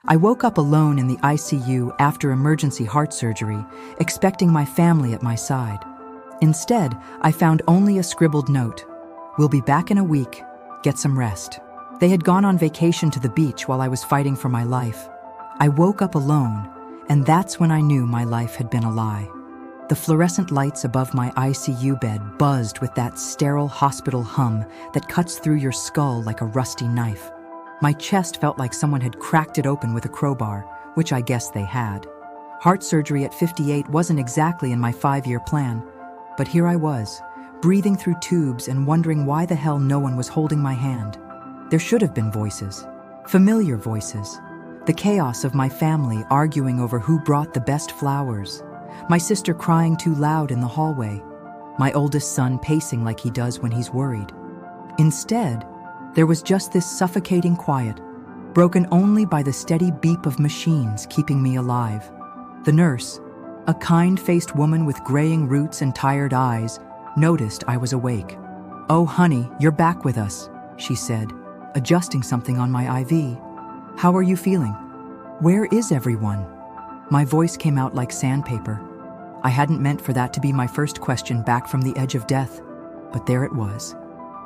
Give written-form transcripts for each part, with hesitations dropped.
I woke up alone in the ICU after emergency heart surgery, expecting my family at my side. Instead, I found only a scribbled note. "We'll be back in a week. Get some rest." They had gone on vacation to the beach while I was fighting for my life. I woke up alone, and that's when I knew my life had been a lie. The fluorescent lights above my ICU bed buzzed with that sterile hospital hum that cuts through your skull like a rusty knife. My chest felt like someone had cracked it open with a crowbar, which I guess they had. Heart surgery at 58 wasn't exactly in my 5-year plan, but here I was, breathing through tubes and wondering why the hell no one was holding my hand. There should have been voices, familiar voices. The chaos of my family arguing over who brought the best flowers, my sister crying too loud in the hallway, my oldest son pacing like he does when he's worried. Instead, there was just this suffocating quiet, broken only by the steady beep of machines keeping me alive. The nurse, a kind-faced woman with graying roots and tired eyes, noticed I was awake. "Oh, honey, you're back with us," she said, adjusting something on my IV. "How are you feeling? Where is everyone?" My voice came out like sandpaper. I hadn't meant for that to be my first question back from the edge of death, but there it was.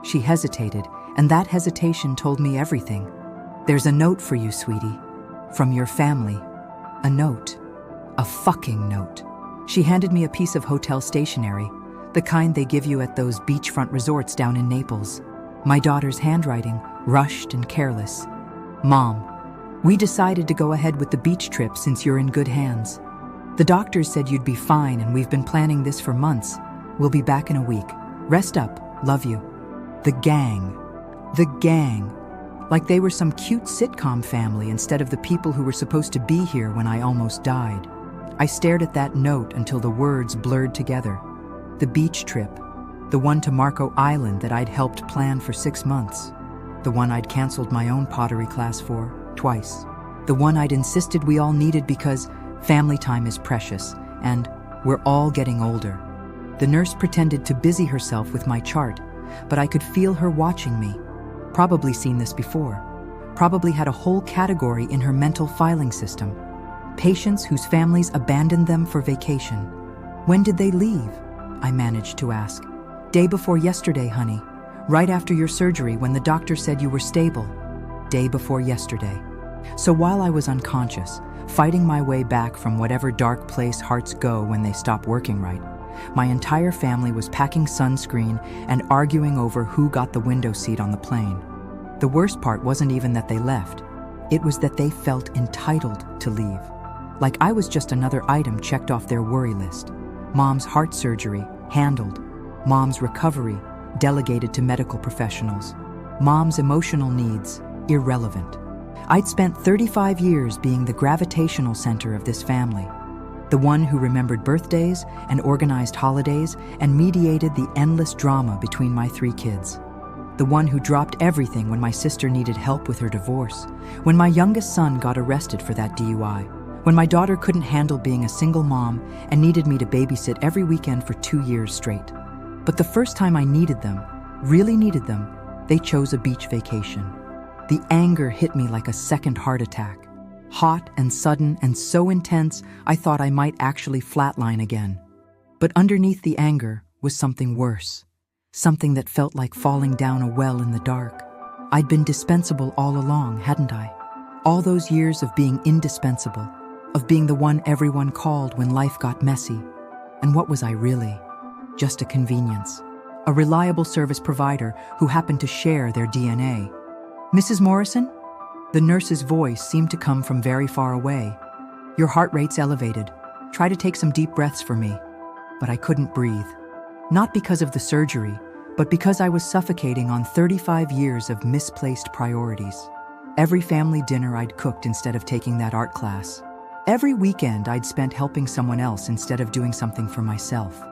She hesitated, and that hesitation told me everything. "There's a note for you, sweetie. From your family." A note. A fucking note. She handed me a piece of hotel stationery, the kind they give you at those beachfront resorts down in Naples. My daughter's handwriting, rushed and careless. "Mom, we decided to go ahead with the beach trip since you're in good hands. The doctors said you'd be fine, and we've been planning this for months. We'll be back in a week. Rest up. Love you." The gang. The gang. Like they were some cute sitcom family instead of the people who were supposed to be here when I almost died. I stared at that note until the words blurred together. The beach trip. The one to Marco Island that I'd helped plan for 6 months. The one I'd canceled my own pottery class for, twice. The one I'd insisted we all needed because family time is precious, and we're all getting older. The nurse pretended to busy herself with my chart, but I could feel her watching me. Probably seen this before. Probably had a whole category in her mental filing system. Patients whose families abandoned them for vacation. "When did they leave?" I managed to ask. "Day before yesterday, honey. Right after your surgery when the doctor said you were stable." Day before yesterday. So while I was unconscious, fighting my way back from whatever dark place hearts go when they stop working right, my entire family was packing sunscreen and arguing over who got the window seat on the plane. The worst part wasn't even that they left. It was that they felt entitled to leave. Like I was just another item checked off their worry list. Mom's heart surgery, handled. Mom's recovery, delegated to medical professionals. Mom's emotional needs, irrelevant. I'd spent 35 years being the gravitational center of this family. The one who remembered birthdays and organized holidays and mediated the endless drama between my 3 kids. The one who dropped everything when my sister needed help with her divorce, when my youngest son got arrested for that DUI, when my daughter couldn't handle being a single mom and needed me to babysit every weekend for 2 years straight. But the first time I needed them, really needed them, they chose a beach vacation. The anger hit me like a second heart attack. Hot and sudden and so intense, I thought I might actually flatline again. But underneath the anger was something worse. Something that felt like falling down a well in the dark. I'd been dispensable all along, hadn't I? All those years of being indispensable, of being the one everyone called when life got messy. And what was I really? Just a convenience. A reliable service provider who happened to share their DNA. "Mrs. Morrison?" The nurse's voice seemed to come from very far away. "Your heart rate's elevated. Try to take some deep breaths for me." But I couldn't breathe. Not because of the surgery, but because I was suffocating on 35 years of misplaced priorities. Every family dinner I'd cooked instead of taking that art class. Every weekend I'd spent helping someone else instead of doing something for myself.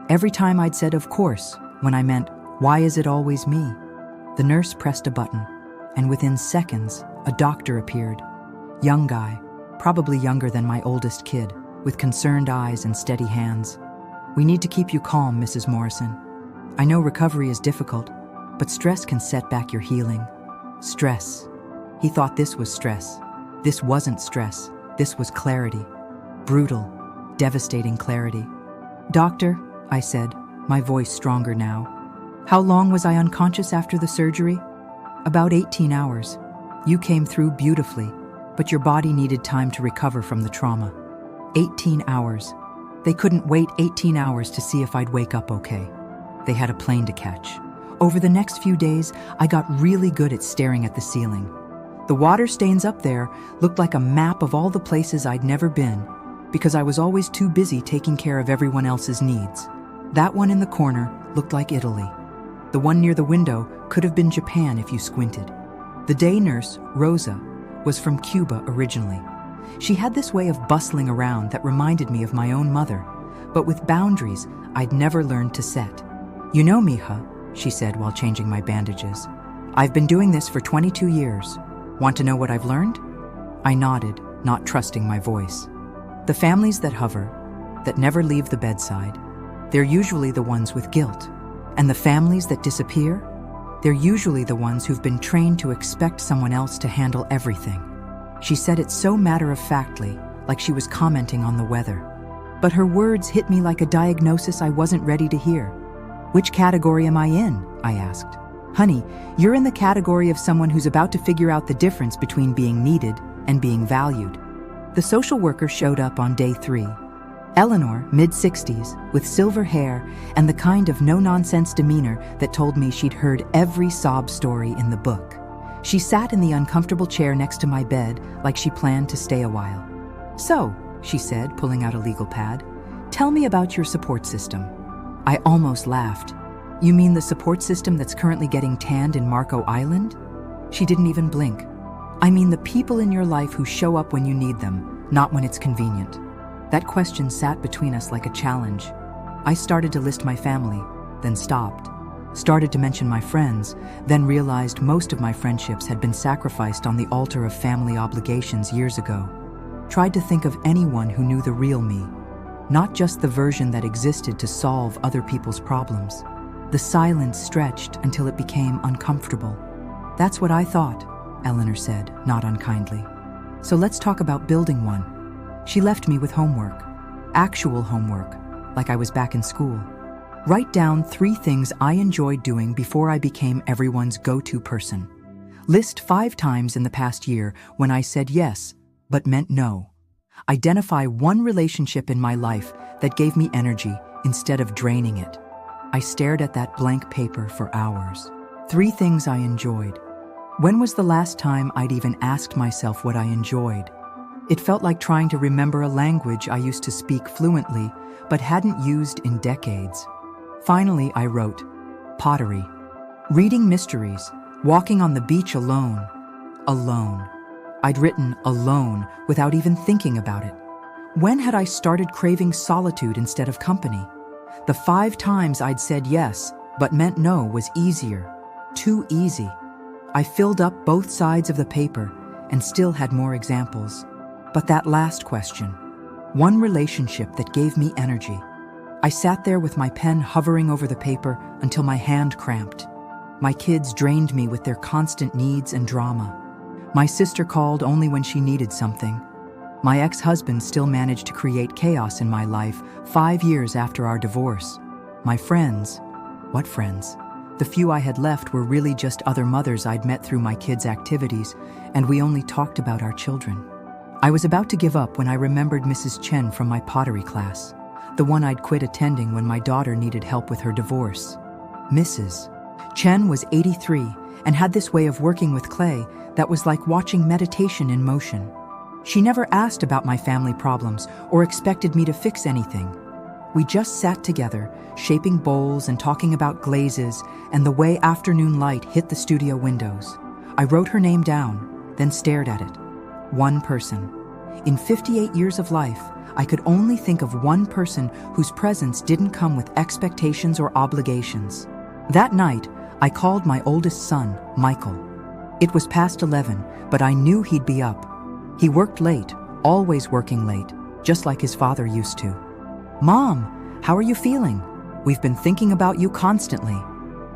Every time I'd said, "of course," when I meant, "why is it always me?" The nurse pressed a button, and within seconds, a doctor appeared. Young guy, probably younger than my oldest kid, with concerned eyes and steady hands. "We need to keep you calm, Mrs. Morrison. I know recovery is difficult, but stress can set back your healing." Stress. He thought this was stress. This wasn't stress. This was clarity. Brutal, devastating clarity. "Doctor," I said, my voice stronger now, "how long was I unconscious after the surgery?" "About 18 hours. You came through beautifully, but your body needed time to recover from the trauma." 18 hours. They couldn't wait 18 hours to see if I'd wake up okay. They had a plane to catch. Over the next few days, I got really good at staring at the ceiling. The water stains up there looked like a map of all the places I'd never been, because I was always too busy taking care of everyone else's needs. That one in the corner looked like Italy. The one near the window could have been Japan if you squinted. The day nurse, Rosa, was from Cuba originally. She had this way of bustling around that reminded me of my own mother, but with boundaries I'd never learned to set. "You know, mija," she said while changing my bandages, "I've been doing this for 22 years. Want to know what I've learned?" I nodded, not trusting my voice. "The families that hover, that never leave the bedside, they're usually the ones with guilt. And the families that disappear, they're usually the ones who've been trained to expect someone else to handle everything." She said it so matter-of-factly, like she was commenting on the weather. But her words hit me like a diagnosis I wasn't ready to hear. "Which category am I in?" I asked. "Honey, you're in the category of someone who's about to figure out the difference between being needed and being valued." The social worker showed up on day 3. Eleanor, mid-60s, with silver hair and the kind of no-nonsense demeanor that told me she'd heard every sob story in the book. She sat in the uncomfortable chair next to my bed like she planned to stay a while. "So," she said, pulling out a legal pad, "tell me about your support system." I almost laughed. "You mean the support system that's currently getting tanned in Marco Island?" She didn't even blink. "I mean the people in your life who show up when you need them, not when it's convenient." That question sat between us like a challenge. I started to list my family, then stopped. Started to mention my friends, then realized most of my friendships had been sacrificed on the altar of family obligations years ago. Tried to think of anyone who knew the real me, not just the version that existed to solve other people's problems. The silence stretched until it became uncomfortable. "That's what I thought," Eleanor said, not unkindly. "So let's talk about building one." She left me with homework. Actual homework, like I was back in school. Write down 3 things I enjoyed doing before I became everyone's go-to person. List 5 times in the past year when I said yes, but meant no. Identify one relationship in my life that gave me energy instead of draining it. I stared at that blank paper for hours. 3 things I enjoyed. When was the last time I'd even asked myself what I enjoyed? It felt like trying to remember a language I used to speak fluently, but hadn't used in decades. Finally, I wrote, pottery, reading mysteries, walking on the beach alone. Alone. I'd written alone without even thinking about it. When had I started craving solitude instead of company? The 5 times I'd said yes, but meant no was easier. Too easy. I filled up both sides of the paper and still had more examples. But that last question, one relationship that gave me energy. I sat there with my pen hovering over the paper until my hand cramped. My kids drained me with their constant needs and drama. My sister called only when she needed something. My ex-husband still managed to create chaos in my life 5 years after our divorce. My friends, what friends? The few I had left were really just other mothers I'd met through my kids' activities, and we only talked about our children. I was about to give up when I remembered Mrs. Chen from my pottery class, the one I'd quit attending when my daughter needed help with her divorce. Mrs. Chen was 83 and had this way of working with clay that was like watching meditation in motion. She never asked about my family problems or expected me to fix anything. We just sat together, shaping bowls and talking about glazes and the way afternoon light hit the studio windows. I wrote her name down, then stared at it. One person. In 58 years of life, I could only think of one person whose presence didn't come with expectations or obligations. That night, I called my oldest son, Michael. It was past 11, but I knew he'd be up. He worked late, always working late, just like his father used to. "Mom, how are you feeling? We've been thinking about you constantly."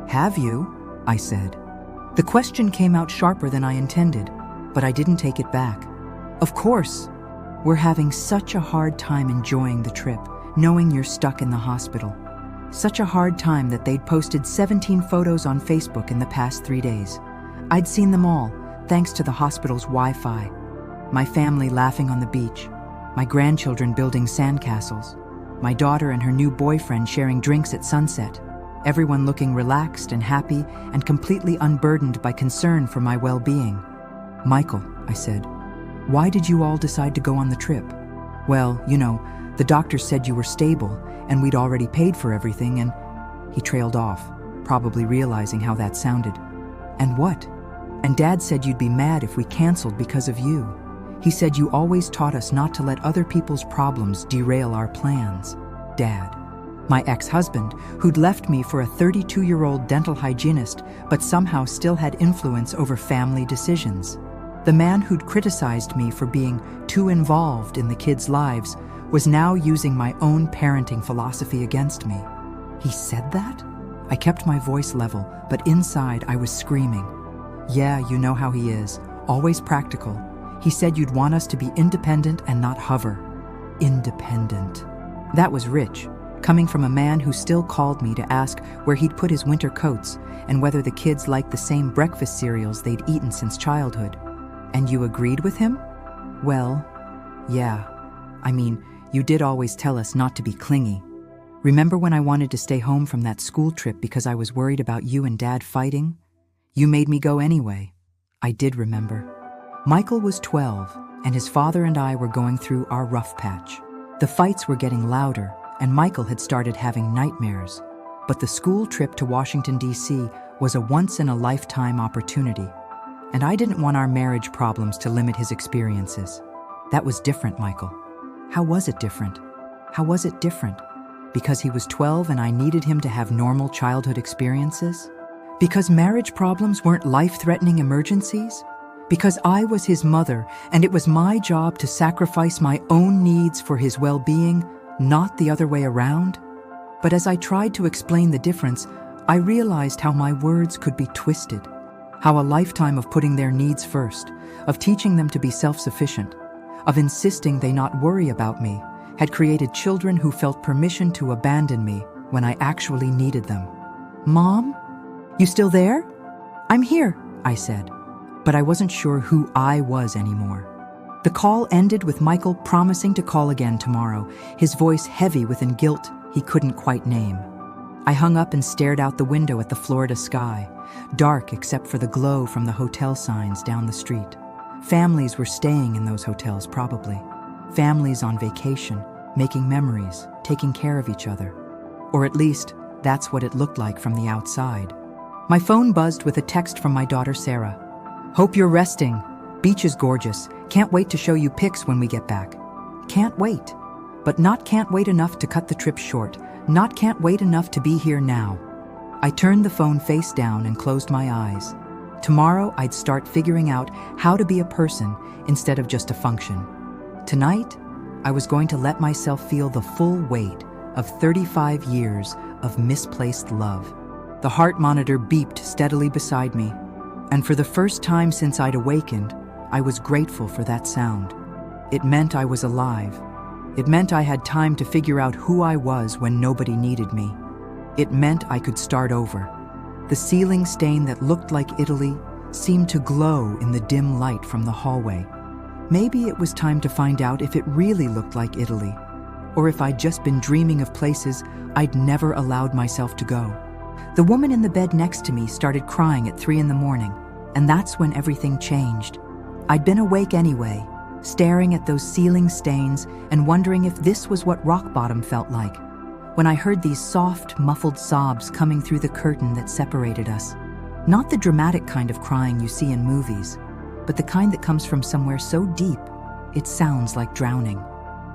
"Have you?" I said. The question came out sharper than I intended, but I didn't take it back. Of course. We're having such a hard time enjoying the trip, knowing you're stuck in the hospital. Such a hard time that they'd posted 17 photos on Facebook in the past 3 days. I'd seen them all, thanks to the hospital's Wi-Fi. My family laughing on the beach, my grandchildren building sandcastles, my daughter and her new boyfriend sharing drinks at sunset, everyone looking relaxed and happy and completely unburdened by concern for my well-being. "Michael," I said, "why did you all decide to go on the trip?" "Well, the doctor said you were stable and we'd already paid for everything and..." He trailed off, probably realizing how that sounded. "And what?" "And Dad said you'd be mad if we canceled because of you. He said you always taught us not to let other people's problems derail our plans." Dad. My ex-husband, who'd left me for a 32-year-old dental hygienist but somehow still had influence over family decisions. The man who'd criticized me for being too involved in the kids' lives was now using my own parenting philosophy against me. He said that? I kept my voice level, but inside I was screaming. "Yeah, you know how he is, always practical. He said you'd want us to be independent and not hover." Independent. That was rich, coming from a man who still called me to ask where he'd put his winter coats and whether the kids liked the same breakfast cereals they'd eaten since childhood. "And you agreed with him?" "Well, yeah. I mean, you did always tell us not to be clingy. Remember when I wanted to stay home from that school trip because I was worried about you and Dad fighting? You made me go anyway." I did remember. Michael was 12, and his father and I were going through our rough patch. The fights were getting louder, and Michael had started having nightmares. But the school trip to Washington, D.C. was a once-in-a-lifetime opportunity. And I didn't want our marriage problems to limit his experiences. That was different, Michael. How was it different? How was it different? Because he was 12 and I needed him to have normal childhood experiences? Because marriage problems weren't life-threatening emergencies? Because I was his mother and it was my job to sacrifice my own needs for his well-being, not the other way around? But as I tried to explain the difference, I realized how my words could be twisted. How a lifetime of putting their needs first, of teaching them to be self-sufficient, of insisting they not worry about me, had created children who felt permission to abandon me when I actually needed them. "Mom? You still there?" "I'm here," I said, but I wasn't sure who I was anymore. The call ended with Michael promising to call again tomorrow, his voice heavy within guilt he couldn't quite name. I hung up and stared out the window at the Florida sky, dark except for the glow from the hotel signs down the street. Families were staying in those hotels, probably. Families on vacation, making memories, taking care of each other. Or at least, that's what it looked like from the outside. My phone buzzed with a text from my daughter Sarah. "Hope you're resting. Beach is gorgeous. Can't wait to show you pics when we get back." Can't wait. But not can't wait enough to cut the trip short. Not can't wait enough to be here now. I turned the phone face down and closed my eyes. Tomorrow I'd start figuring out how to be a person instead of just a function. Tonight, I was going to let myself feel the full weight of 35 years of misplaced love. The heart monitor beeped steadily beside me, and for the first time since I'd awakened, I was grateful for that sound. It meant I was alive. It meant I had time to figure out who I was when nobody needed me. It meant I could start over. The ceiling stain that looked like Italy seemed to glow in the dim light from the hallway. Maybe it was time to find out if it really looked like Italy, or if I'd just been dreaming of places I'd never allowed myself to go. The woman in the bed next to me started crying at 3 a.m, and that's when everything changed. I'd been awake anyway, staring at those ceiling stains and wondering if this was what rock bottom felt like, when I heard these soft, muffled sobs coming through the curtain that separated us. Not the dramatic kind of crying you see in movies, but the kind that comes from somewhere so deep, it sounds like drowning.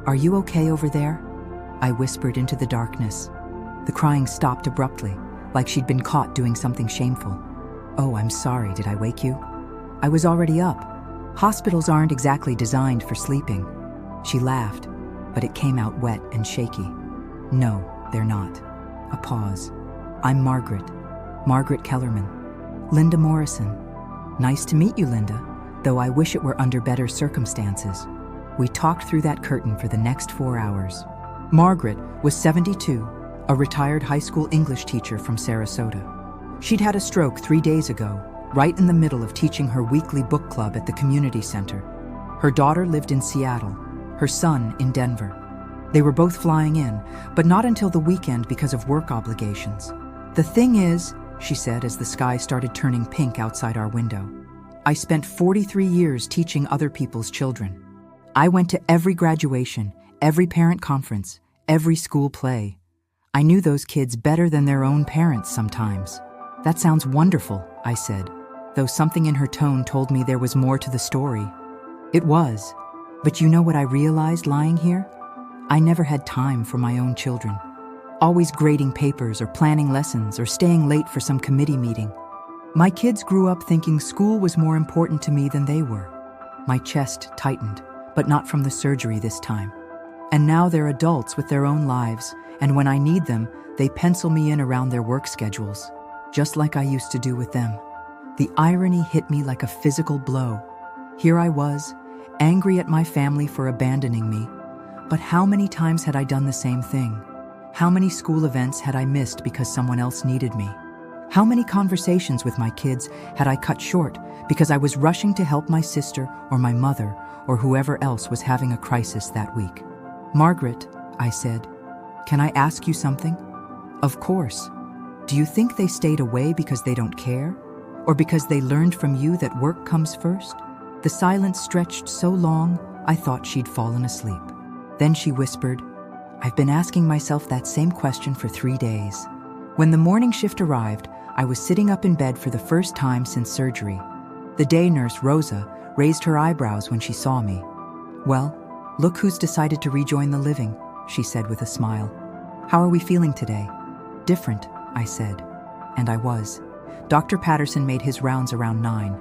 "Are you okay over there?" I whispered into the darkness. The crying stopped abruptly, like she'd been caught doing something shameful. "Oh, I'm sorry, did I wake you?" I was already up. Hospitals aren't exactly designed for sleeping. She laughed, but it came out wet and shaky. "No, they're not." A pause. "I'm Margaret. Margaret Kellerman. Linda Morrison." "Nice to meet you, Linda. though I wish it were under better circumstances. We talked through that curtain for the next 4 hours. Margaret was 72, a retired high school English teacher from Sarasota. She'd had a stroke 3 days ago, right in the middle of teaching her weekly book club at the community center. Her daughter lived in Seattle, her son in Denver. They were both flying in, but not until the weekend because of work obligations. "The thing is," she said as the sky started turning pink outside our window, "I spent 43 years teaching other people's children. I went to every graduation, every parent conference, every school play. I knew those kids better than their own parents sometimes." "That sounds wonderful," I said, though something in her tone told me there was more to the story. It was, but you know what I realized lying here? I never had time for my own children. Always grading papers or planning lessons or staying late for some committee meeting. My kids grew up thinking school was more important to me than they were. My chest tightened, but not from the surgery this time. And now they're adults with their own lives, and when I need them, they pencil me in around their work schedules, just like I used to do with them. The irony hit me like a physical blow. Here I was, angry at my family for abandoning me, but how many times had I done the same thing? How many school events had I missed because someone else needed me? How many conversations with my kids had I cut short because I was rushing to help my sister or my mother or whoever else was having a crisis that week? "Margaret," I said, "can I ask you something?" "Of course. Do you think they stayed away because they don't care? Or because they learned from you that work comes first?" The silence stretched so long, I thought she'd fallen asleep. Then she whispered, "I've been asking myself that same question for 3 days." When the morning shift arrived, I was sitting up in bed for the first time since surgery. The day nurse, Rosa, raised her eyebrows when she saw me. "Well, look who's decided to rejoin the living," she said with a smile. "How are we feeling today?" "Different," I said. And I was. Dr. Patterson made his rounds around 9.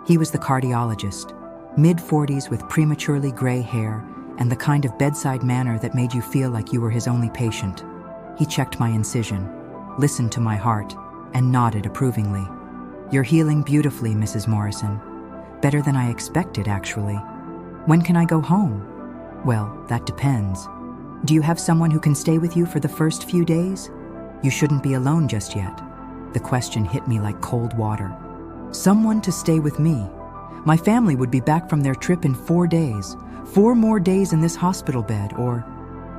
He was the cardiologist, mid-40s with prematurely gray hair and the kind of bedside manner that made you feel like you were his only patient. He checked my incision, listened to my heart, and nodded approvingly. "You're healing beautifully, Mrs. Morrison. Better than I expected, actually. When can I go home?" "Well, that depends. Do you have someone who can stay with you for the first few days? You shouldn't be alone just yet." The question hit me like cold water. Someone to stay with me? My family would be back from their trip in 4 days. 4 more days in this hospital bed, or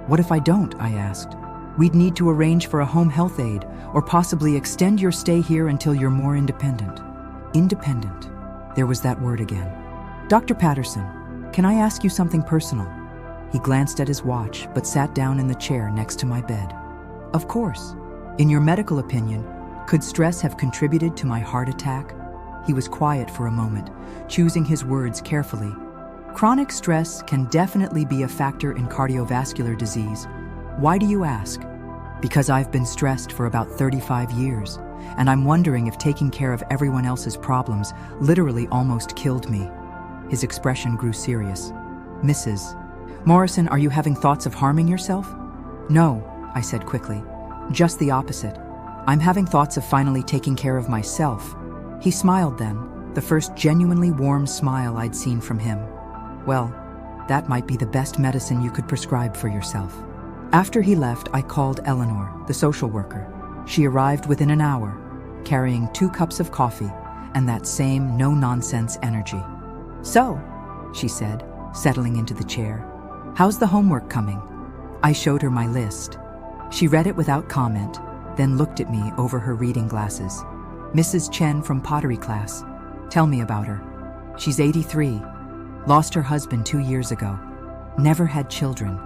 what if I don't? I asked. We'd need to arrange for a home health aide, or possibly extend your stay here until you're more independent. Independent. There was that word again. "Dr. Patterson, can I ask you something personal?" He glanced at his watch, but sat down in the chair next to my bed. "Of course. In your medical opinion, could stress have contributed to my heart attack?" He was quiet for a moment, choosing his words carefully. "Chronic stress can definitely be a factor in cardiovascular disease. Why do you ask?" "Because I've been stressed for about 35 years, and I'm wondering if taking care of everyone else's problems literally almost killed me." His expression grew serious. "Mrs. Morrison, are you having thoughts of harming yourself?" "No," I said quickly. "Just the opposite. I'm having thoughts of finally taking care of myself." He smiled then, the first genuinely warm smile I'd seen from him. "Well, that might be the best medicine you could prescribe for yourself." After he left, I called Eleanor, the social worker. She arrived within an hour, carrying 2 cups of coffee and that same no-nonsense energy. "So," she said, settling into the chair, "how's the homework coming?" I showed her my list. She read it without comment, then looked at me over her reading glasses. "Mrs. Chen from pottery class. Tell me about her." "She's 83. Lost her husband 2 years ago. Never had children.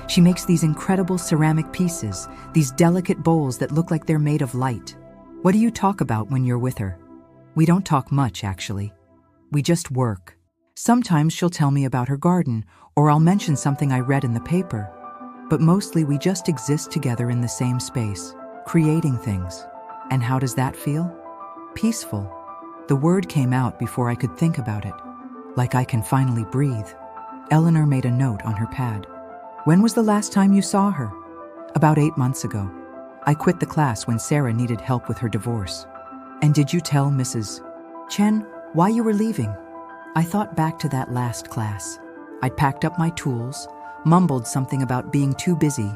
She makes these incredible ceramic pieces, these delicate bowls that look like they're made of light." "What do you talk about when you're with her?" "We don't talk much, actually. We just work. Sometimes she'll tell me about her garden, or I'll mention something I read in the paper. But mostly we just exist together in the same space, creating things. And how does that feel?" "Peaceful." The word came out before I could think about it. "Like I can finally breathe." Eleanor made a note on her pad. "When was the last time you saw her?" "About 8 months ago. I quit the class when Sarah needed help with her divorce." "And did you tell Mrs. Chen why you were leaving?" I thought back to that last class. I'd packed up my tools, mumbled something about being too busy,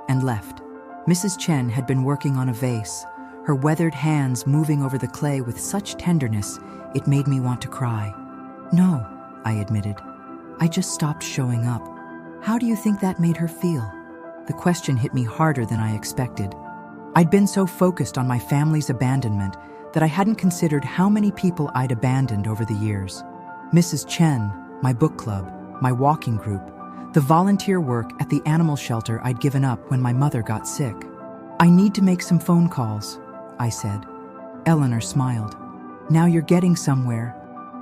and left. Mrs. Chen had been working on a vase, her weathered hands moving over the clay with such tenderness it made me want to cry. "No," I admitted. "I just stopped showing up." "How do you think that made her feel?" The question hit me harder than I expected. I'd been so focused on my family's abandonment that I hadn't considered how many people I'd abandoned over the years. Mrs. Chen, my book club, my walking group, the volunteer work at the animal shelter I'd given up when my mother got sick. "I need to make some phone calls," I said. Eleanor smiled. "Now you're getting somewhere."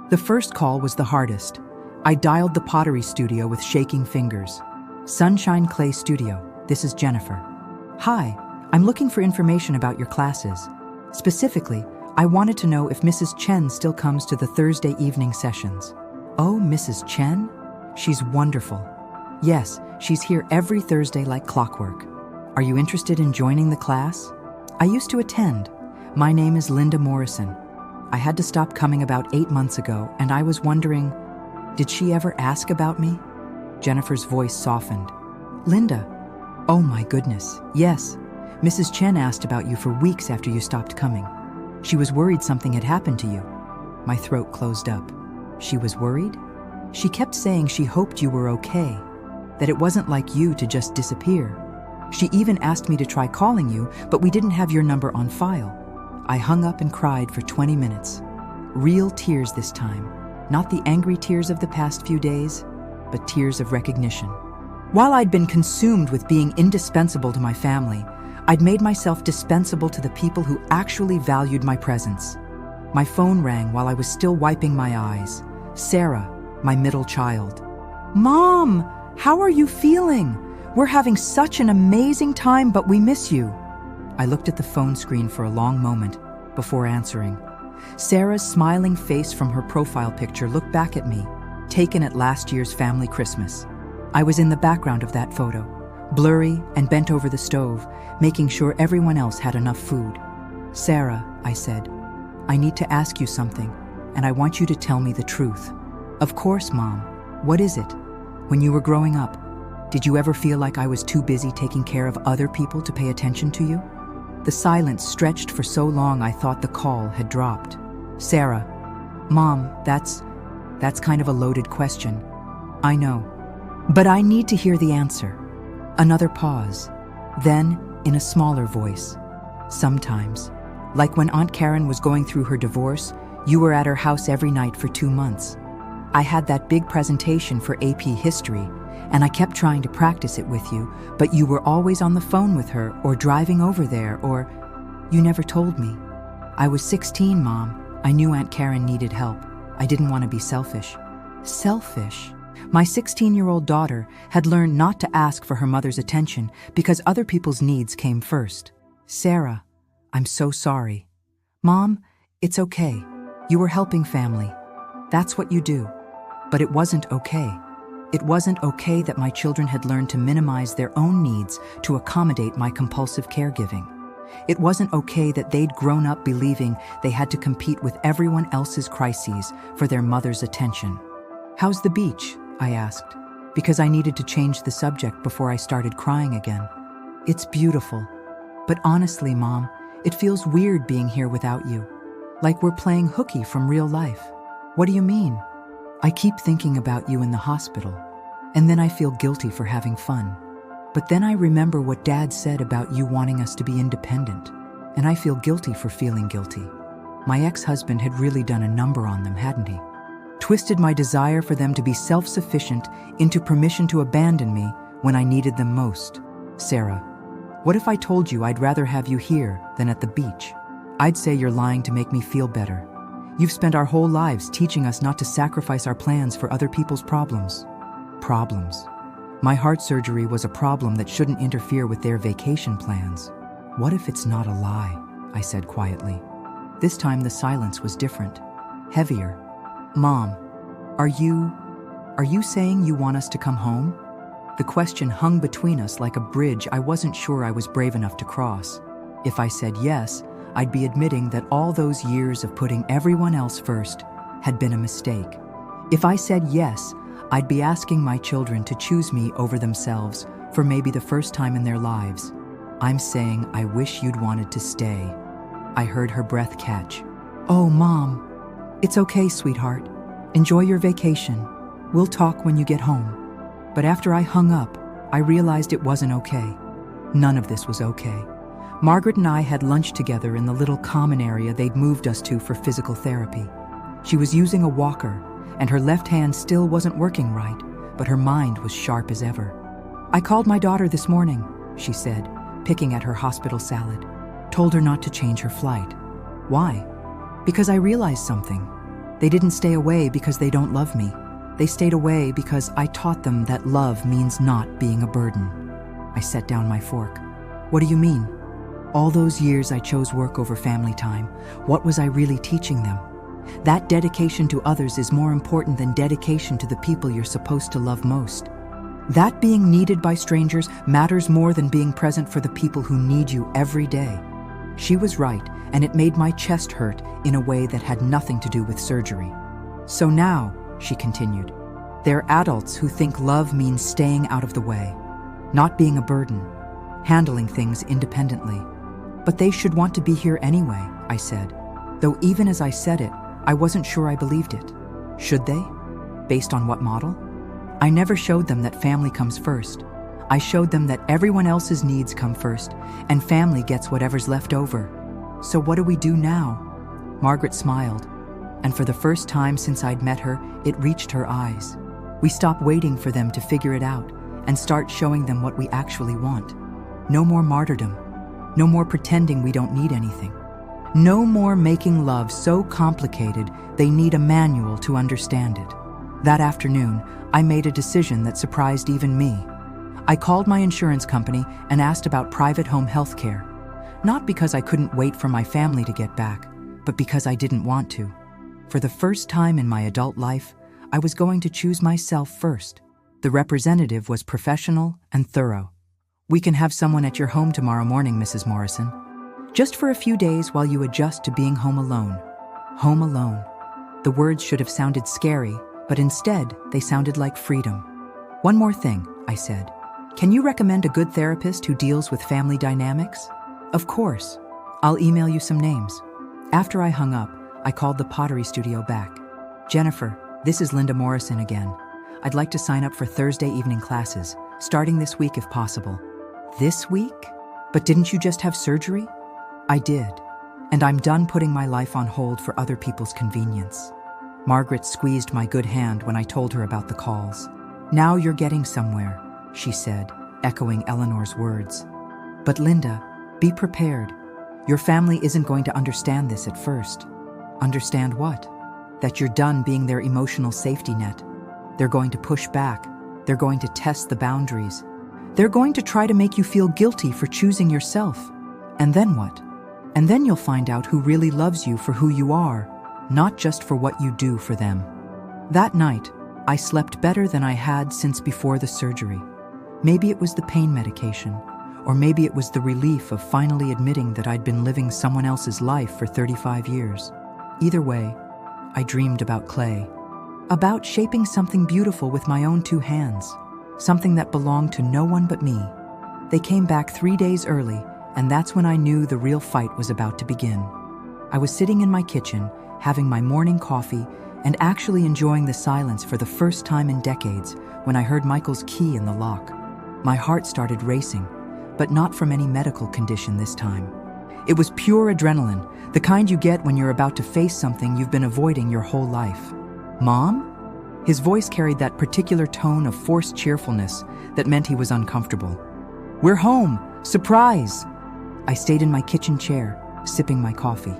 The first call was the hardest. I dialed the pottery studio with shaking fingers. "Sunshine Clay Studio, this is Jennifer." "Hi, I'm looking for information about your classes. Specifically, I wanted to know if Mrs. Chen still comes to the Thursday evening sessions." "Oh, Mrs. Chen? She's wonderful. Yes, she's here every Thursday like clockwork. Are you interested in joining the class?" "I used to attend. My name is Linda Morrison. I had to stop coming about 8 months ago, and I was wondering, did she ever ask about me?" Jennifer's voice softened. "Linda? Oh my goodness, yes. Mrs. Chen asked about you for weeks after you stopped coming. She was worried something had happened to you." My throat closed up. She was worried? She kept saying she hoped you were okay, that it wasn't like you to just disappear. She even asked me to try calling you, but we didn't have your number on file. I hung up and cried for 20 minutes. Real tears this time, not the angry tears of the past few days, but tears of recognition. While I'd been consumed with being indispensable to my family, I'd made myself dispensable to the people who actually valued my presence. My phone rang while I was still wiping my eyes. Sarah, my middle child. "Mom, how are you feeling? We're having such an amazing time, but we miss you." I looked at the phone screen for a long moment before answering. Sarah's smiling face from her profile picture looked back at me, taken at last year's family Christmas. I was in the background of that photo, blurry and bent over the stove, making sure everyone else had enough food. "Sarah," I said, "I need to ask you something, and I want you to tell me the truth." "Of course, Mom. What is it? When you were growing up, did you ever feel like I was too busy taking care of other people to pay attention to you?" The silence stretched for so long I thought the call had dropped. "Sarah, Mom, that's kind of a loaded question. I know. But I need to hear the answer." Another pause. Then, in a smaller voice, "Sometimes, like when Aunt Karen was going through her divorce, you were at her house every night for 2 months. I had that big presentation for AP History, and I kept trying to practice it with you, but you were always on the phone with her or driving over there, or you never told me. I was 16, Mom. I knew Aunt Karen needed help. I didn't want to be selfish." Selfish? My 16-year-old daughter had learned not to ask for her mother's attention because other people's needs came first. "Sarah, I'm so sorry." "Mom, it's okay. You were helping family. That's what you do." But it wasn't okay. It wasn't okay that my children had learned to minimize their own needs to accommodate my compulsive caregiving. It wasn't okay that they'd grown up believing they had to compete with everyone else's crises for their mother's attention. "How's the beach?" I asked, because I needed to change the subject before I started crying again. "It's beautiful. But honestly, Mom, it feels weird being here without you. Like we're playing hooky from real life." "What do you mean?" "I keep thinking about you in the hospital, and then I feel guilty for having fun. But then I remember what Dad said about you wanting us to be independent, and I feel guilty for feeling guilty. My ex-husband had really done a number on them, hadn't he? Twisted my desire for them to be self-sufficient into permission to abandon me when I needed them most. Sarah, what if I told you I'd rather have you here than at the beach? I'd say you're lying to make me feel better. You've spent our whole lives teaching us not to sacrifice our plans for other people's problems." Problems. My heart surgery was a problem that shouldn't interfere with their vacation plans. "What if it's not a lie?" I said quietly. This time the silence was different, heavier. "Mom, are you saying you want us to come home?" The question hung between us like a bridge I wasn't sure I was brave enough to cross. If I said yes, I'd be admitting that all those years of putting everyone else first had been a mistake. If I said yes, I'd be asking my children to choose me over themselves for maybe the first time in their lives. I'm saying I wish you'd wanted to stay. I heard her breath catch. Oh, Mom. It's okay, sweetheart. Enjoy your vacation. We'll talk when you get home. But after I hung up, I realized it wasn't okay. None of this was okay. Margaret and I had lunch together in the little common area they'd moved us to for physical therapy. She was using a walker, and her left hand still wasn't working right, but her mind was sharp as ever. I called my daughter this morning, she said, picking at her hospital salad. Told her not to change her flight. Why? Because I realized something. They didn't stay away because they don't love me. They stayed away because I taught them that love means not being a burden. I set down my fork. What do you mean? All those years I chose work over family time. What was I really teaching them? That dedication to others is more important than dedication to the people you're supposed to love most. That being needed by strangers matters more than being present for the people who need you every day. She was right, and it made my chest hurt in a way that had nothing to do with surgery. So now, she continued, they're adults who think love means staying out of the way, not being a burden, handling things independently. But they should want to be here anyway, I said, though even as I said it, I wasn't sure I believed it. Should they? Based on what model? I never showed them that family comes first. I showed them that everyone else's needs come first, and family gets whatever's left over. So what do we do now? Margaret smiled, and for the first time since I'd met her, it reached her eyes. We stop waiting for them to figure it out and start showing them what we actually want. No more martyrdom. No more pretending we don't need anything. No more making love so complicated they need a manual to understand it. That afternoon, I made a decision that surprised even me. I called my insurance company and asked about private home health care. Not because I couldn't wait for my family to get back, but because I didn't want to. For the first time in my adult life, I was going to choose myself first. The representative was professional and thorough. We can have someone at your home tomorrow morning, Mrs. Morrison. Just for a few days while you adjust to being home alone. Home alone. The words should have sounded scary, but instead, they sounded like freedom. One more thing, I said. Can you recommend a good therapist who deals with family dynamics? Of course. I'll email you some names. After I hung up, I called the pottery studio back. Jennifer, this is Linda Morrison again. I'd like to sign up for Thursday evening classes, starting this week if possible. This week? But didn't you just have surgery? I did. And I'm done putting my life on hold for other people's convenience. Margaret squeezed my good hand when I told her about the calls. Now you're getting somewhere, she said, echoing Eleanor's words. But Linda, be prepared. Your family isn't going to understand this at first. Understand what? That you're done being their emotional safety net. They're going to push back. They're going to test the boundaries. They're going to try to make you feel guilty for choosing yourself. And then what? And then you'll find out who really loves you for who you are, not just for what you do for them. That night, I slept better than I had since before the surgery. Maybe it was the pain medication, or maybe it was the relief of finally admitting that I'd been living someone else's life for 35 years. Either way, I dreamed about Clay, about shaping something beautiful with my own two hands, something that belonged to no one but me. They came back 3 days early, and that's when I knew the real fight was about to begin. I was sitting in my kitchen, having my morning coffee, and actually enjoying the silence for the first time in decades when I heard Michael's key in the lock. My heart started racing, but not from any medical condition this time. It was pure adrenaline, the kind you get when you're about to face something you've been avoiding your whole life. Mom? His voice carried that particular tone of forced cheerfulness that meant he was uncomfortable. We're home! Surprise! I stayed in my kitchen chair, sipping my coffee.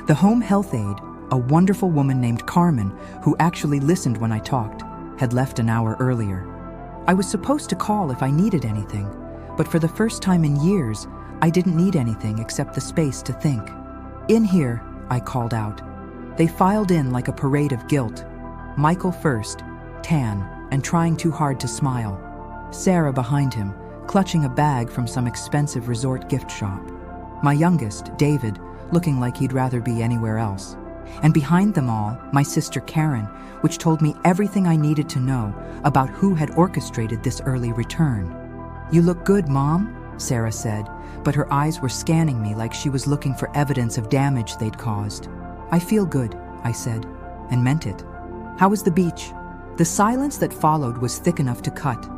The home health aide, a wonderful woman named Carmen, who actually listened when I talked, had left an hour earlier. I was supposed to call if I needed anything, but for the first time in years, I didn't need anything except the space to think. In here, I called out. They filed in like a parade of guilt. Michael first, tan, and trying too hard to smile. Sarah behind him, clutching a bag from some expensive resort gift shop. My youngest, David, looking like he'd rather be anywhere else. And behind them all, my sister Karen, which told me everything I needed to know about who had orchestrated this early return. "You look good, Mom," Sarah said, but her eyes were scanning me like she was looking for evidence of damage they'd caused. "I feel good," I said, and meant it. "How was the beach?" The silence that followed was thick enough to cut.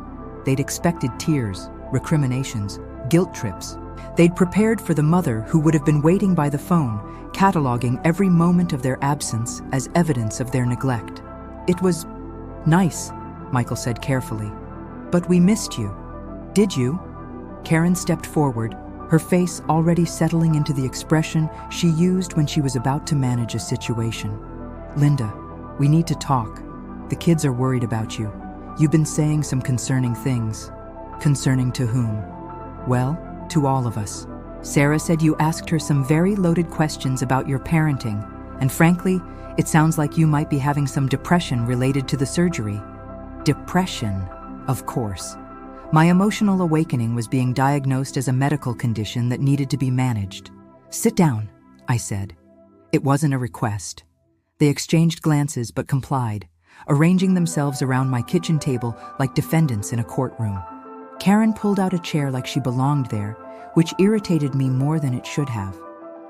They'd expected tears, recriminations, guilt trips. They'd prepared for the mother who would have been waiting by the phone, cataloging every moment of their absence as evidence of their neglect. "It was nice," Michael said carefully. "But we missed you." "Did you?" Karen stepped forward, her face already settling into the expression she used when she was about to manage a situation. "Linda, we need to talk. The kids are worried about you. You've been saying some concerning things." "Concerning to whom?" "Well, to all of us. Sarah said you asked her some very loaded questions about your parenting, and frankly, it sounds like you might be having some depression related to the surgery." Depression, of course. My emotional awakening was being diagnosed as a medical condition that needed to be managed. "Sit down," I said. It wasn't a request. They exchanged glances but complied, arranging themselves around my kitchen table like defendants in a courtroom. Karen pulled out a chair like she belonged there, which irritated me more than it should have.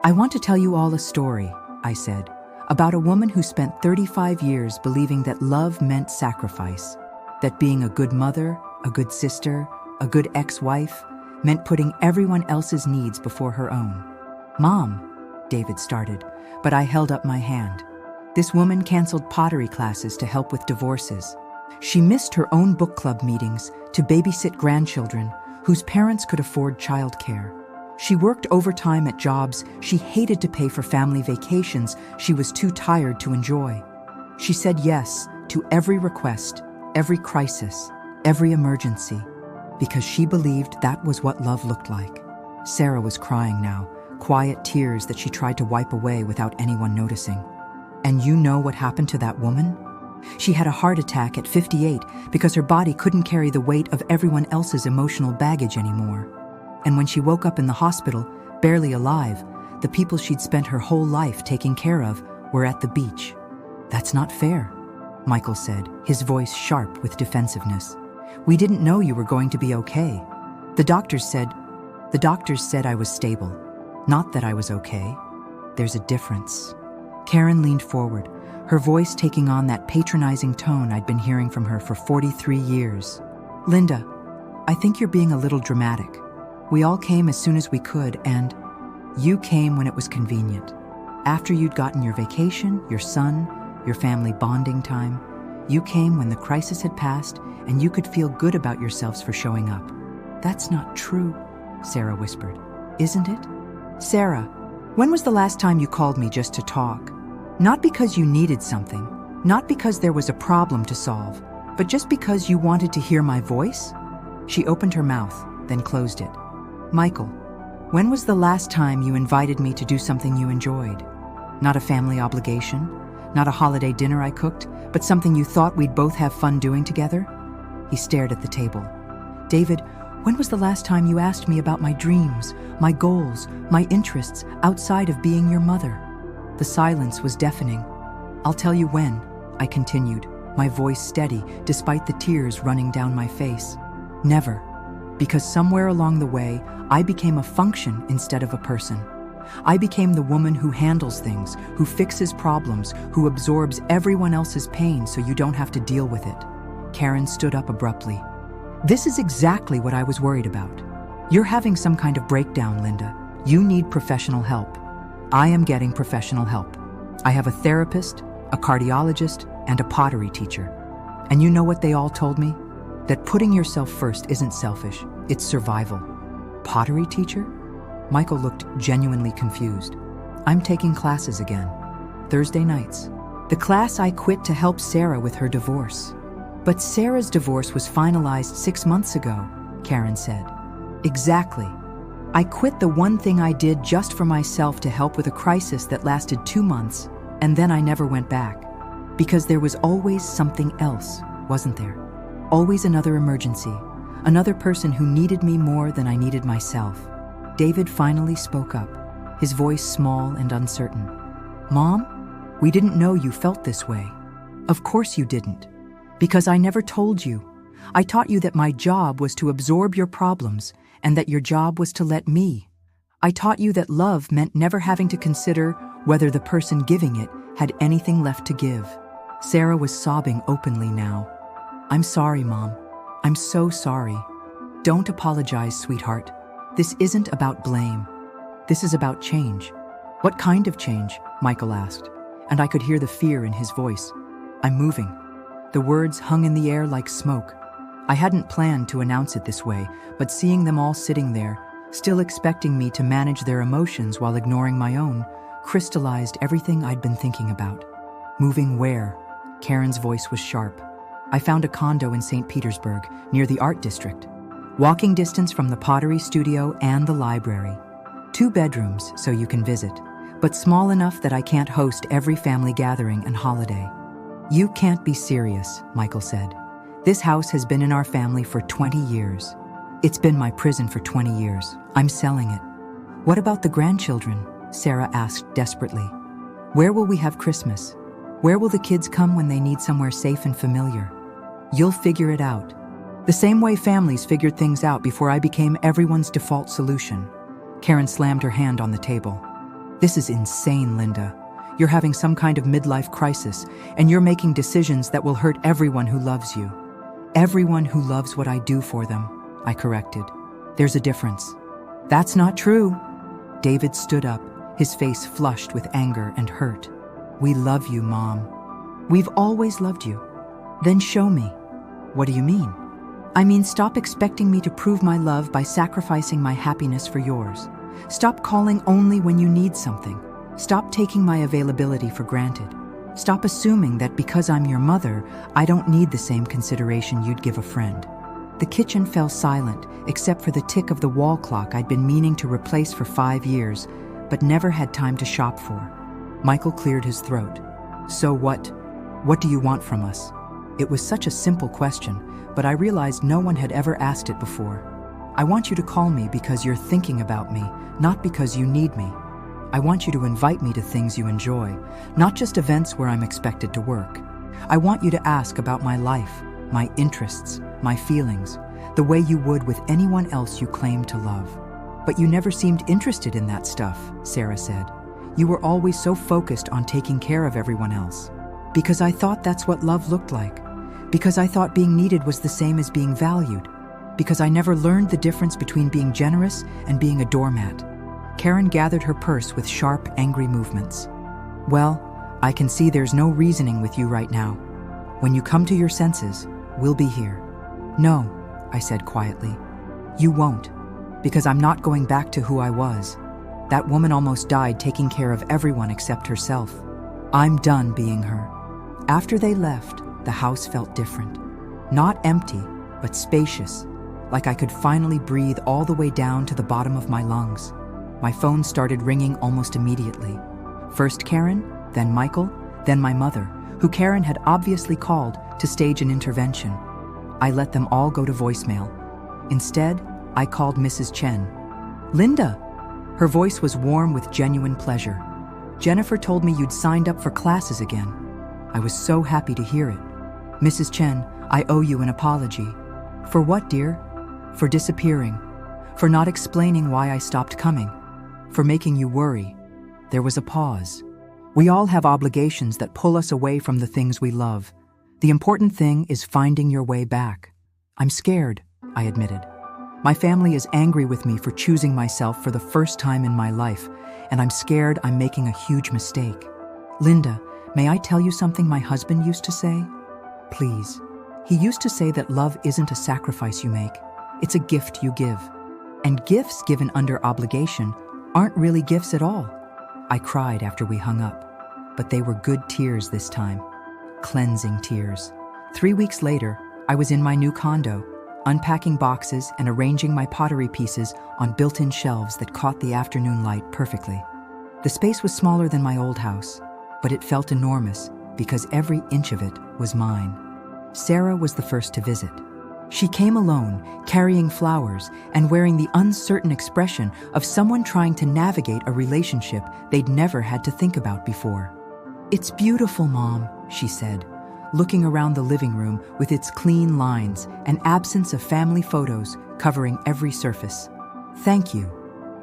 "I want to tell you all a story," I said, "about a woman who spent 35 years believing that love meant sacrifice, that being a good mother, a good sister, a good ex-wife meant putting everyone else's needs before her own." "Mom," David started, but I held up my hand. This woman canceled pottery classes to help with divorces. She missed her own book club meetings to babysit grandchildren whose parents could afford childcare. She worked overtime at jobs she hated to pay for family vacations she was too tired to enjoy. She said yes to every request, every crisis, every emergency, because she believed that was what love looked like. Sarah was crying now, quiet tears that she tried to wipe away without anyone noticing. "And you know what happened to that woman? She had a heart attack at 58 because her body couldn't carry the weight of everyone else's emotional baggage anymore. And when she woke up in the hospital, barely alive, the people she'd spent her whole life taking care of were at the beach." "That's not fair," Michael said, his voice sharp with defensiveness. "We didn't know you were going to be okay. The doctors said I was stable, not that I was okay. There's a difference." Karen leaned forward, her voice taking on that patronizing tone I'd been hearing from her for 43 years. "Linda, I think you're being a little dramatic. We all came as soon as we could, and you came when it was convenient. After you'd gotten your vacation, your son, your family bonding time, you came when the crisis had passed and you could feel good about yourselves for showing up." "That's not true," Sarah whispered. "Isn't it?" "Sarah, when was the last time you called me just to talk? Not because you needed something, not because there was a problem to solve, but just because you wanted to hear my voice?" She opened her mouth, then closed it. "Michael, when was the last time you invited me to do something you enjoyed? Not a family obligation, not a holiday dinner I cooked, but something you thought we'd both have fun doing together?" He stared at the table. "David, when was the last time you asked me about my dreams, my goals, my interests outside of being your mother?" The silence was deafening. "I'll tell you when," I continued, my voice steady despite the tears running down my face. "Never. Because somewhere along the way, I became a function instead of a person. I became the woman who handles things, who fixes problems, who absorbs everyone else's pain so you don't have to deal with it." Karen stood up abruptly. "This is exactly what I was worried about. You're having some kind of breakdown, Linda. You need professional help. I am getting professional help. I have a therapist, a cardiologist, and a pottery teacher. And you know what they all told me? That putting yourself first isn't selfish, it's survival." "Pottery teacher?" Michael looked genuinely confused. "I'm taking classes again. Thursday nights. The class I quit to help Sarah with her divorce." "But Sarah's divorce was finalized 6 months ago," Karen said. "Exactly. I quit the one thing I did just for myself to help with a crisis that lasted 2 months, and then I never went back. Because there was always something else, wasn't there? Always another emergency, another person who needed me more than I needed myself." David finally spoke up, his voice small and uncertain. "Mom, We didn't know you felt this way. Of course you didn't. Because I never told you. I taught you that my job was to absorb your problems and that your job was to let me. I taught you that love meant never having to consider whether the person giving it had anything left to give. Sarah was sobbing openly now. I'm sorry, Mom. I'm so sorry. Don't apologize, sweetheart. This isn't about blame. This is about change. What kind of change? Michael asked, and I could hear the fear in his voice. I'm moving. The words hung in the air like smoke. I hadn't planned to announce it this way, but seeing them all sitting there, still expecting me to manage their emotions while ignoring my own, crystallized everything I'd been thinking about. Moving where? Karen's voice was sharp. I found a condo in St. Petersburg, near the art district. Walking distance from the pottery studio and the library. 2 bedrooms, so you can visit, but small enough that I can't host every family gathering and holiday. You can't be serious, Michael said. This house has been in our family for 20 years. It's been my prison for 20 years. I'm selling it. What about the grandchildren? Sarah asked desperately. Where will we have Christmas? Where will the kids come when they need somewhere safe and familiar? You'll figure it out. The same way families figured things out before I became everyone's default solution. Karen slammed her hand on the table. This is insane, Linda. You're having some kind of midlife crisis, and you're making decisions that will hurt everyone who loves you. Everyone who loves what I do for them, I corrected. There's a difference. That's not true. David stood up, his face flushed with anger and hurt. We love you, Mom. We've always loved you. Then show me. What do you mean? I mean, stop expecting me to prove my love by sacrificing my happiness for yours. Stop calling only when you need something. Stop taking my availability for granted. Stop assuming that because I'm your mother, I don't need the same consideration you'd give a friend. The kitchen fell silent, except for the tick of the wall clock I'd been meaning to replace for 5 years, but never had time to shop for. Michael cleared his throat. So what? What do you want from us? It was such a simple question, but I realized no one had ever asked it before. I want you to call me because you're thinking about me, not because you need me. I want you to invite me to things you enjoy, not just events where I'm expected to work. I want you to ask about my life, my interests, my feelings, the way you would with anyone else you claim to love. But you never seemed interested in that stuff, Sarah said. You were always so focused on taking care of everyone else. Because I thought that's what love looked like. Because I thought being needed was the same as being valued. Because I never learned the difference between being generous and being a doormat. Karen gathered her purse with sharp, angry movements. Well, I can see there's no reasoning with you right now. When you come to your senses, we'll be here. No, I said quietly. You won't, because I'm not going back to who I was. That woman almost died taking care of everyone except herself. I'm done being her. After they left, the house felt different. Not empty, but spacious, like I could finally breathe all the way down to the bottom of my lungs. My phone started ringing almost immediately. First Karen, then Michael, then my mother, who Karen had obviously called to stage an intervention. I let them all go to voicemail. Instead, I called Mrs. Chen. Linda! Her voice was warm with genuine pleasure. Jennifer told me you'd signed up for classes again. I was so happy to hear it. Mrs. Chen, I owe you an apology. For what, dear? For disappearing. For not explaining why I stopped coming. For making you worry. There was a pause. We all have obligations that pull us away from the things we love. The important thing is finding your way back. I'm scared, I admitted. My family is angry with me for choosing myself for the first time in my life, and I'm scared I'm making a huge mistake. Linda, may I tell you something my husband used to say? Please. He used to say that love isn't a sacrifice you make. It's a gift you give. And gifts given under obligation aren't really gifts at all. I cried after we hung up, but they were good tears this time. Cleansing tears. 3 weeks later, I was in my new condo, unpacking boxes and arranging my pottery pieces on built-in shelves that caught the afternoon light perfectly. The space was smaller than my old house, but it felt enormous because every inch of it was mine. Sarah was the first to visit. She came alone, carrying flowers and wearing the uncertain expression of someone trying to navigate a relationship they'd never had to think about before. "It's beautiful, Mom," she said, looking around the living room with its clean lines and absence of family photos covering every surface. "Thank you.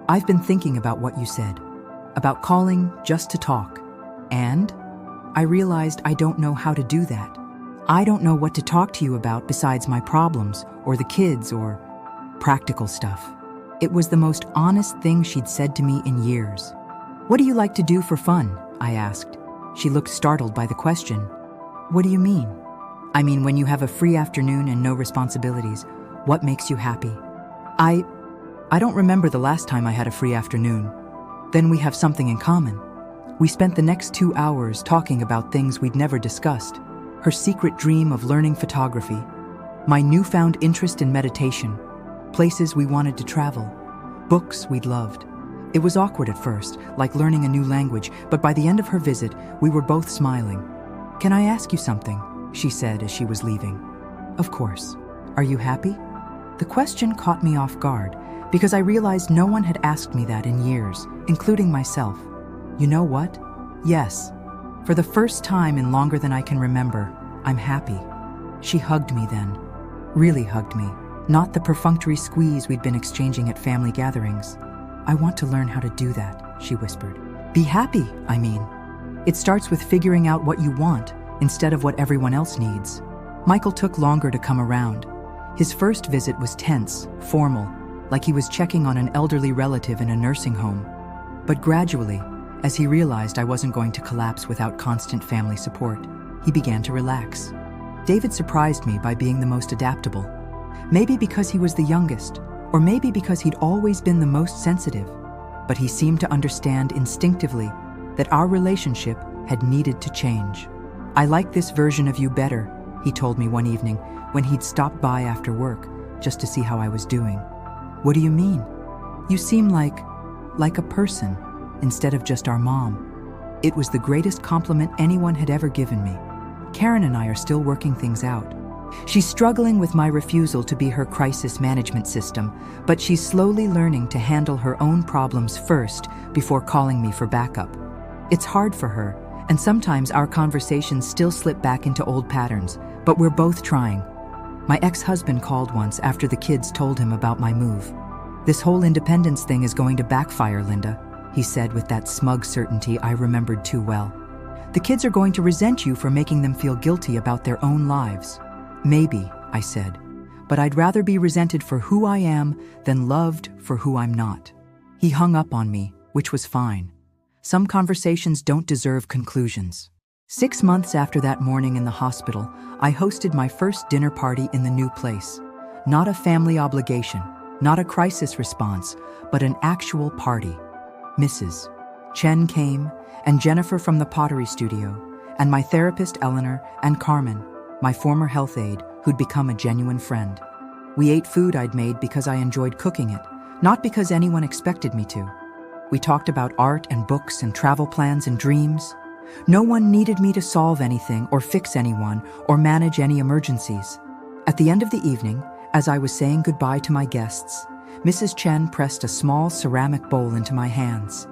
I've been thinking about what you said, about calling just to talk. And I realized I don't know how to do that. I don't know what to talk to you about besides my problems or the kids or practical stuff." It was the most honest thing she'd said to me in years. "What do you like to do for fun?" I asked. She looked startled by the question. "What do you mean?" "I mean, when you have a free afternoon and no responsibilities, what makes you happy?" I don't remember the last time I had a free afternoon. Then we have something in common. We spent the next 2 hours talking about things we'd never discussed. Her secret dream of learning photography, my newfound interest in meditation, places we wanted to travel, books we'd loved. It was awkward at first, like learning a new language, but by the end of her visit, we were both smiling. "Can I ask you something?" she said as she was leaving. "Of course. Are you happy?" The question caught me off guard, because I realized no one had asked me that in years, including myself. You know what? Yes. For the first time in longer than I can remember, I'm happy. She hugged me then. Really hugged me. Not the perfunctory squeeze we'd been exchanging at family gatherings. "I want to learn how to do that," she whispered. "Be happy, I mean. It starts with figuring out what you want instead of what everyone else needs." Michael took longer to come around. His first visit was tense, formal, like he was checking on an elderly relative in a nursing home. But gradually, as he realized I wasn't going to collapse without constant family support, he began to relax. David surprised me by being the most adaptable. Maybe because he was the youngest, or maybe because he'd always been the most sensitive, but he seemed to understand instinctively that our relationship had needed to change. "I like this version of you better," he told me one evening when he'd stopped by after work just to see how I was doing. "What do you mean? You seem like a person, instead of just our mom." It was the greatest compliment anyone had ever given me. Karen and I are still working things out. She's struggling with my refusal to be her crisis management system, but she's slowly learning to handle her own problems first before calling me for backup. It's hard for her, and sometimes our conversations still slip back into old patterns, but we're both trying. My ex-husband called once after the kids told him about my move. "This whole independence thing is going to backfire, Linda," he said with that smug certainty I remembered too well. "The kids are going to resent you for making them feel guilty about their own lives." "Maybe," I said, "but I'd rather be resented for who I am than loved for who I'm not." He hung up on me, which was fine. Some conversations don't deserve conclusions. 6 months after that morning in the hospital, I hosted my first dinner party in the new place. Not a family obligation, not a crisis response, but an actual party. Mrs. Chen came, and Jennifer from the pottery studio, and my therapist Eleanor, and Carmen, my former health aide, who'd become a genuine friend. We ate food I'd made because I enjoyed cooking it, not because anyone expected me to. We talked about art and books and travel plans and dreams. No one needed me to solve anything or fix anyone or manage any emergencies. At the end of the evening, as I was saying goodbye to my guests, Mrs. Chen pressed a small ceramic bowl into my hands.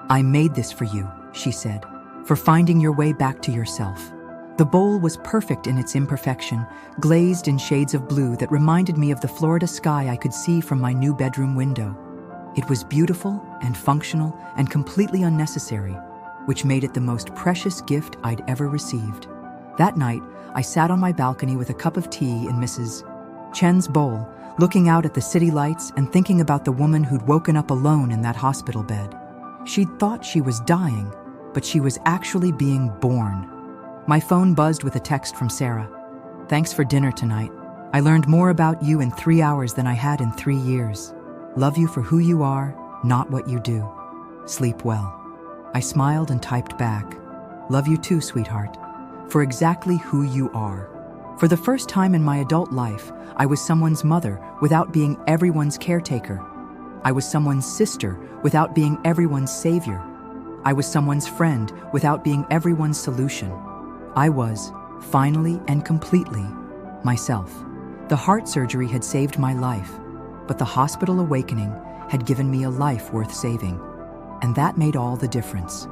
"I made this for you," she said, "for finding your way back to yourself." The bowl was perfect in its imperfection, glazed in shades of blue that reminded me of the Florida sky I could see from my new bedroom window. It was beautiful and functional and completely unnecessary, which made it the most precious gift I'd ever received. That night, I sat on my balcony with a cup of tea in Mrs. Chen's bowl, looking out at the city lights and thinking about the woman who'd woken up alone in that hospital bed. She'd thought she was dying, but she was actually being born. My phone buzzed with a text from Sarah. "Thanks for dinner tonight. I learned more about you in 3 hours than I had in 3 years. Love you for who you are, not what you do. Sleep well." I smiled and typed back, "Love you too, sweetheart, for exactly who you are." For the first time in my adult life, I was someone's mother without being everyone's caretaker. I was someone's sister without being everyone's savior. I was someone's friend without being everyone's solution. I was, finally and completely, myself. The heart surgery had saved my life, but the hospital awakening had given me a life worth saving. And that made all the difference.